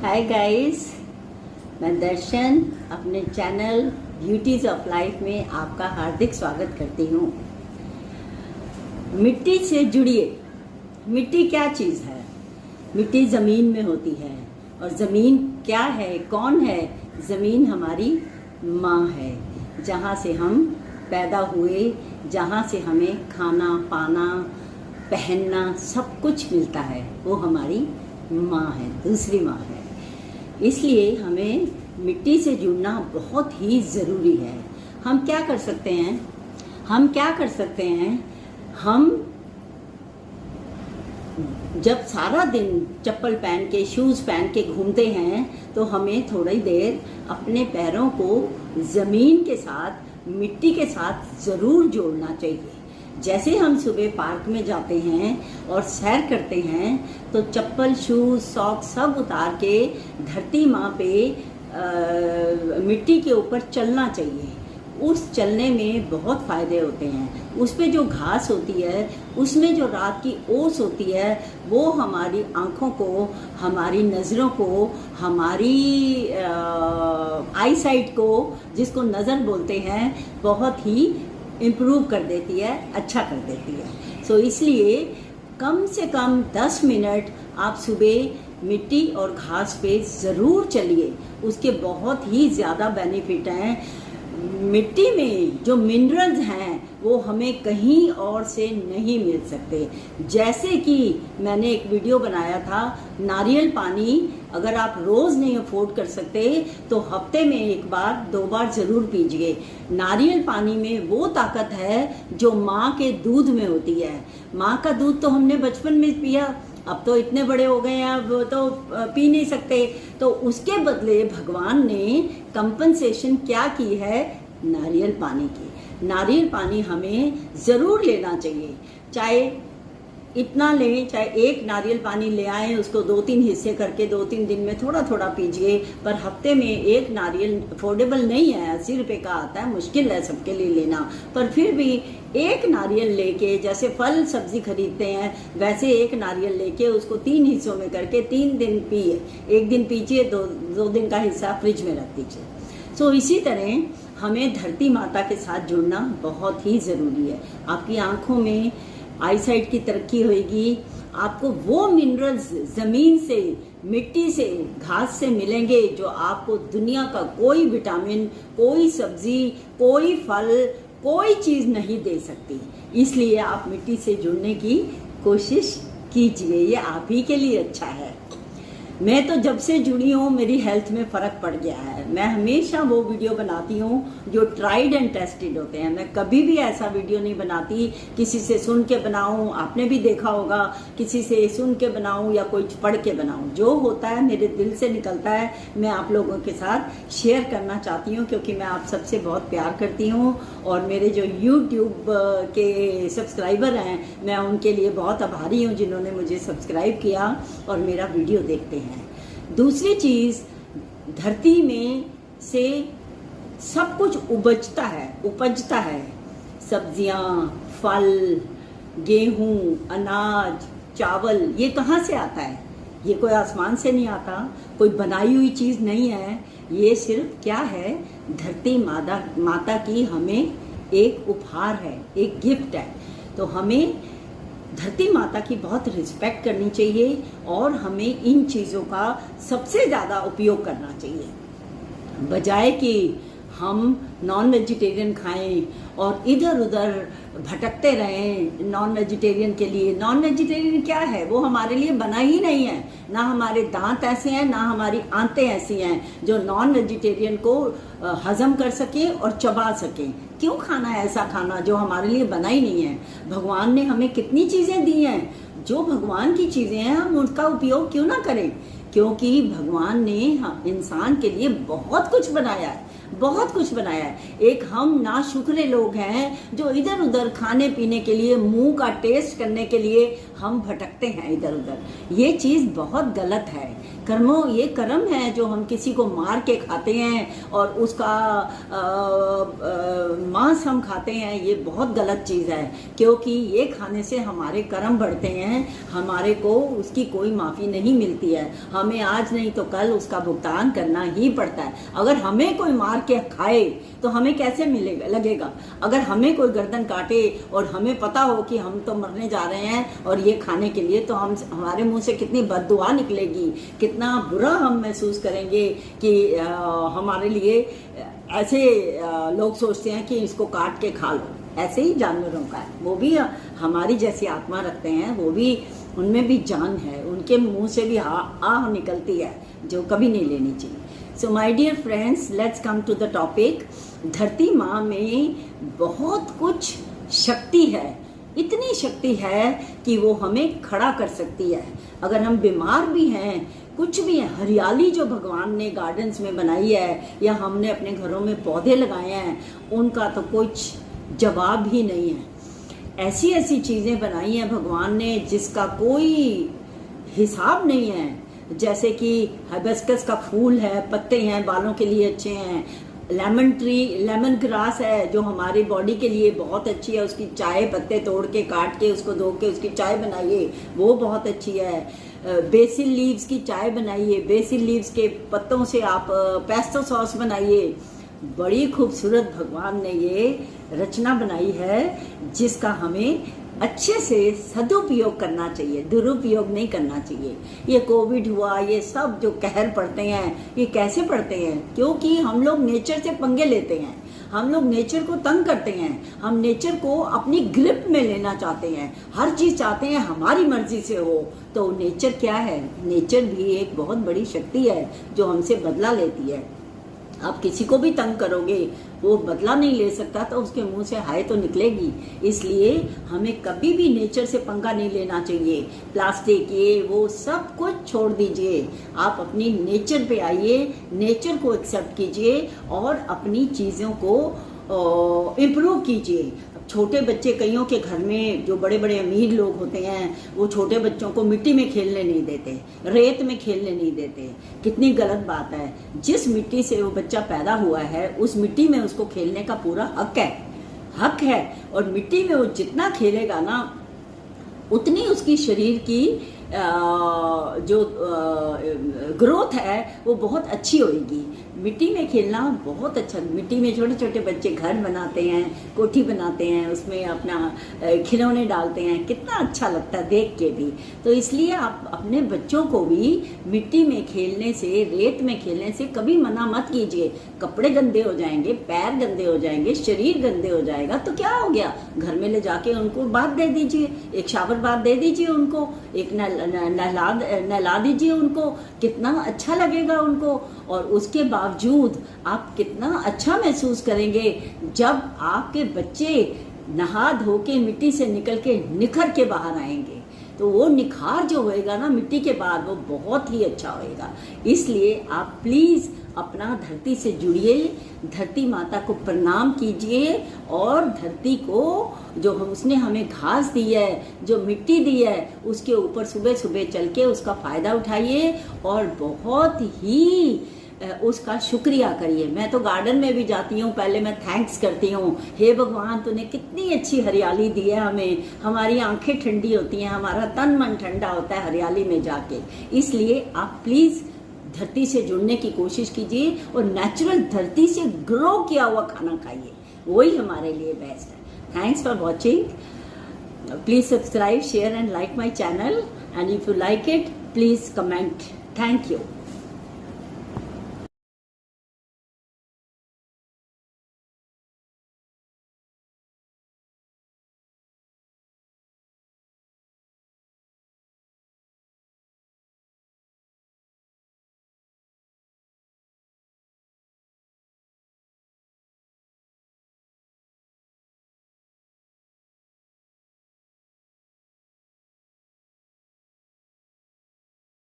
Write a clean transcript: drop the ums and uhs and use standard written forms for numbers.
Hi guys, मैं दर्शन अपने channel beauties of life में आपका हार्दिक स्वागत करती हूँ। मिट्टी से जुड़िए। मिट्टी क्या चीज़ है? मिट्टी ज़मीन में होती है। और ज़मीन क्या है, कौन है? ज़मीन हमारी माँ है, जहाँ से हम पैदा हुए, जहाँ से हमें खाना पाना पहनना सब कुछ मिलता है, वो हमारी माँ है, दूसरी माँ है। इसलिए हमें मिट्टी से जुड़ना बहुत ही ज़रूरी है। हम क्या कर सकते हैं? हम जब सारा दिन चप्पल पहन के, शूज़ पहन के घूमते हैं, तो हमें थोड़ी देर अपने पैरों को ज़मीन के साथ, मिट्टी के साथ ज़रूर जोड़ना चाहिए। जैसे हम सुबह पार्क में जाते हैं और सैर करते हैं, तो चप्पल, शूज़, सॉक्स सब उतार के धरती माँ पे मिट्टी के ऊपर चलना चाहिए। उस चलने में बहुत फ़ायदे होते हैं। उस पे जो घास होती है, उसमें जो रात की ओस होती है, वो हमारी आँखों को, हमारी नज़रों को, हमारी आई साइट को, जिसको नज़र बोलते हैं, बहुत ही इम्प्रूव कर देती है, अच्छा कर देती है। सो इसलिए कम से कम 10 मिनट आप सुबह मिट्टी और घास पे ज़रूर चलिए। उसके बहुत ही ज़्यादा बेनिफिट हैं। मिट्टी में जो मिनरल्स हैं वो हमें कहीं और से नहीं मिल सकते। जैसे कि मैंने एक वीडियो बनाया था, नारियल पानी अगर आप रोज़ नहीं अफोर्ड कर सकते तो हफ्ते में एक बार 2 बार ज़रूर पीजिए। नारियल पानी में वो ताकत है जो माँ के दूध में होती है। माँ का दूध तो हमने बचपन में पिया, अब तो इतने बड़े हो गए हैं, अब तो पी नहीं सकते। तो उसके बदले भगवान ने कंपनसेशन क्या की है? नारियल पानी की। नारियल पानी हमें ज़रूर लेना चाहिए। चाहे इतना लें, चाहे एक नारियल पानी ले आएँ, उसको 2-3 हिस्से करके 2-3 दिन में थोड़ा थोड़ा पीजिए। पर हफ्ते में एक नारियल अफोर्डेबल नहीं है, 80 रुपये का आता है, मुश्किल है सबके लिए लेना। पर फिर भी एक नारियल लेके, जैसे फल सब्जी खरीदते हैं वैसे एक नारियल लेके उसको 3 हिस्सों में करके 3 दिन पिए। एक दिन पीजिए, 2 दिन का हिस्सा फ्रिज में रख दीजिए। सो इसी तरह हमें धरती माता के साथ जुड़ना बहुत ही ज़रूरी है। आपकी आँखों में आई साइट की तरक्की होगी। आपको वो मिनरल्स ज़मीन से, मिट्टी से, घास से मिलेंगे जो आपको दुनिया का कोई विटामिन, कोई सब्जी, कोई फल, कोई चीज़ नहीं दे सकती। इसलिए आप मिट्टी से जुड़ने की कोशिश कीजिए, ये आप ही के लिए अच्छा है। मैं तो जब से जुड़ी हूँ मेरी हेल्थ में फ़र्क पड़ गया है। मैं हमेशा वो वीडियो बनाती हूँ जो ट्राइड एंड टेस्टेड होते हैं। मैं कभी भी ऐसा वीडियो नहीं बनाती किसी से सुन के बनाऊँ। आपने भी देखा होगा, किसी से सुन के बनाऊँ या कोई पढ़ के बनाऊँ। जो होता है मेरे दिल से निकलता है, मैं आप लोगों के साथ शेयर करना चाहती हूँ, क्योंकि मैं आप सबसे बहुत प्यार करती हूँ। और मेरे जो यूट्यूब के सब्सक्राइबर हैं, मैं उनके लिए बहुत आभारी हूँ जिन्होंने मुझे सब्सक्राइब किया और मेरा वीडियो देखते हैं। दूसरी चीज़, धरती में से सब कुछ उपजता है। सब्जियां, फल, गेहूं, अनाज, चावल, ये कहाँ से आता है? ये कोई आसमान से नहीं आता, कोई बनाई हुई चीज़ नहीं है। ये सिर्फ क्या है? धरती माता की हमें एक उपहार है, एक गिफ्ट है। तो हमें धरती माता की बहुत रिस्पेक्ट करनी चाहिए और हमें इन चीज़ों का सबसे ज़्यादा उपयोग करना चाहिए, बजाय कि हम नॉन वेजिटेरियन खाएं और इधर उधर भटकते रहें नॉन वेजिटेरियन के लिए। नॉन वेजिटेरियन क्या है? वो हमारे लिए बना ही नहीं है। ना हमारे दांत ऐसे हैं, ना हमारी आंतें ऐसी हैं जो नॉन वेजिटेरियन को हजम कर सकें और चबा सकें। क्यों खाना है ऐसा खाना जो हमारे लिए बना ही नहीं है? भगवान ने हमें कितनी चीज़ें दी हैं। जो भगवान की चीज़ें हैं हम उनका उपयोग क्यों ना करें? क्योंकि भगवान ने इंसान के लिए बहुत कुछ बनाया है, बहुत कुछ बनाया है। एक हम नाशुक्रे लोग हैं जो इधर उधर खाने पीने के लिए, मुंह का टेस्ट करने के लिए हम भटकते हैं इधर उधर। ये चीज़ बहुत गलत है। ये कर्म है जो हम किसी को मार के खाते हैं और उसका मांस हम खाते हैं, ये बहुत गलत चीज़ है, क्योंकि ये खाने से हमारे कर्म बढ़ते हैं, हमारे को उसकी कोई माफ़ी नहीं मिलती है। हमें आज नहीं तो कल उसका भुगतान करना ही पड़ता है। अगर हमें कोई मार के खाए तो हमें कैसे लगेगा? अगर हमें कोई गर्दन काटे और हमें पता हो कि हम तो मरने जा रहे हैं और ये खाने के लिए, तो हमारे मुंह से कितनी बददुआ निकलेगी, कितना बुरा हम महसूस करेंगे कि हमारे लिए ऐसे लोग सोचते हैं कि इसको काट के खा लो। ऐसे ही जानवरों का है, वो भी हमारी जैसी आत्मा रखते हैं, वो भी, उनमें भी जान है, उनके मुंह से भी आह निकलती है जो कभी नहीं लेनी चाहिए। So my dear friends, let's come to the topic. धरती माँ में बहुत कुछ शक्ति है, इतनी शक्ति है कि वो हमें खड़ा कर सकती है। अगर हम बीमार भी हैं, कुछ भी है, हरियाली जो भगवान ने गार्डन्स में बनाई है या हमने अपने घरों में पौधे लगाए हैं, उनका तो कुछ जवाब ही नहीं है। ऐसी ऐसी चीज़ें बनाई हैं भगवान ने जिसका कोई हिसाब नहीं है। जैसे कि हाइबिस्कस का फूल है, पत्ते हैं, बालों के लिए अच्छे हैं। लेमन ग्रास है जो हमारी बॉडी के लिए बहुत अच्छी है, उसकी चाय, पत्ते तोड़ के काट के उसको धो के उसकी चाय बनाइए, वो बहुत अच्छी है। बेसिल लीव्स की चाय बनाइए, बेसिल लीव्स के पत्तों से आप पेस्टो सॉस बनाइए। बड़ी खूबसूरत भगवान ने ये रचना बनाई है जिसका हमें अच्छे से सदुपयोग करना चाहिए, दुरुपयोग नहीं करना चाहिए। ये कोविड हुआ, ये सब जो कहर पड़ते हैं, ये कैसे पड़ते हैं? क्योंकि हम लोग नेचर से पंगे लेते हैं, हम लोग नेचर को तंग करते हैं, हम नेचर को अपनी ग्रिप में लेना चाहते हैं, हर चीज़ चाहते हैं हमारी मर्जी से हो। तो नेचर क्या है? नेचर भी एक बहुत बड़ी शक्ति है जो हमसे बदला लेती है। आप किसी को भी तंग करोगे, वो बदला नहीं ले सकता, तो उसके मुंह से हाय तो निकलेगी। इसलिए हमें कभी भी नेचर से पंगा नहीं लेना चाहिए। प्लास्टिक ये वो सब कुछ छोड़ दीजिए, आप अपनी नेचर पे आइए, नेचर को एक्सेप्ट कीजिए और अपनी चीज़ों को इम्प्रूव कीजिए। छोटे बच्चे, कईयों के घर में जो बड़े बड़े अमीर लोग होते हैं, वो छोटे बच्चों को मिट्टी में खेलने नहीं देते, रेत में खेलने नहीं देते। कितनी गलत बात है। जिस मिट्टी से वो बच्चा पैदा हुआ है, उस मिट्टी में उसको खेलने का पूरा हक है। और मिट्टी में वो जितना खेलेगा ना, उतनी उसकी शरीर की जो ग्रोथ है वो बहुत अच्छी होगी। मिट्टी में खेलना बहुत अच्छा। मिट्टी में छोटे छोटे बच्चे घर बनाते हैं, कोठी बनाते हैं, उसमें अपना खिलौने डालते हैं, कितना अच्छा लगता है देख के भी। तो इसलिए आप अपने बच्चों को भी मिट्टी में खेलने से, रेत में खेलने से कभी मना मत कीजिए। कपड़े गंदे हो जाएंगे, पैर गंदे हो जाएंगे, शरीर गंदे हो जाएगा, तो क्या हो गया? घर में ले जाके उनको बाथ दे दीजिए, एक शावर बाथ दे दीजिए उनको, एक नहला दीजिए उनको, कितना अच्छा लगेगा उनको। और उसके बावजूद आप कितना अच्छा महसूस करेंगे जब आपके बच्चे नहा धो के मिट्टी से निकल के निखर के बाहर आएंगे। तो वो निखार जो होएगा ना मिट्टी के बाद, वो बहुत ही अच्छा होएगा। इसलिए आप प्लीज़ अपना धरती से जुड़िए, धरती माता को प्रणाम कीजिए और धरती को जो उसने हमें घास दी है, जो मिट्टी दी है, उसके ऊपर सुबह सुबह चल के उसका फ़ायदा उठाइए और बहुत ही उसका शुक्रिया करिए। मैं तो गार्डन में भी जाती हूँ, पहले मैं थैंक्स करती हूँ, हे भगवान तूने कितनी अच्छी हरियाली दी है हमें, हमारी आंखें ठंडी होती हैं, हमारा तन मन ठंडा होता है हरियाली में जाके। इसलिए आप प्लीज़ धरती से जुड़ने की कोशिश कीजिए और नेचुरल धरती से ग्रो किया हुआ खाना खाइए, वही हमारे लिए बेस्ट है। Thanks for watching. Please subscribe, share and like my channel, and if you like it please comment. Thank you.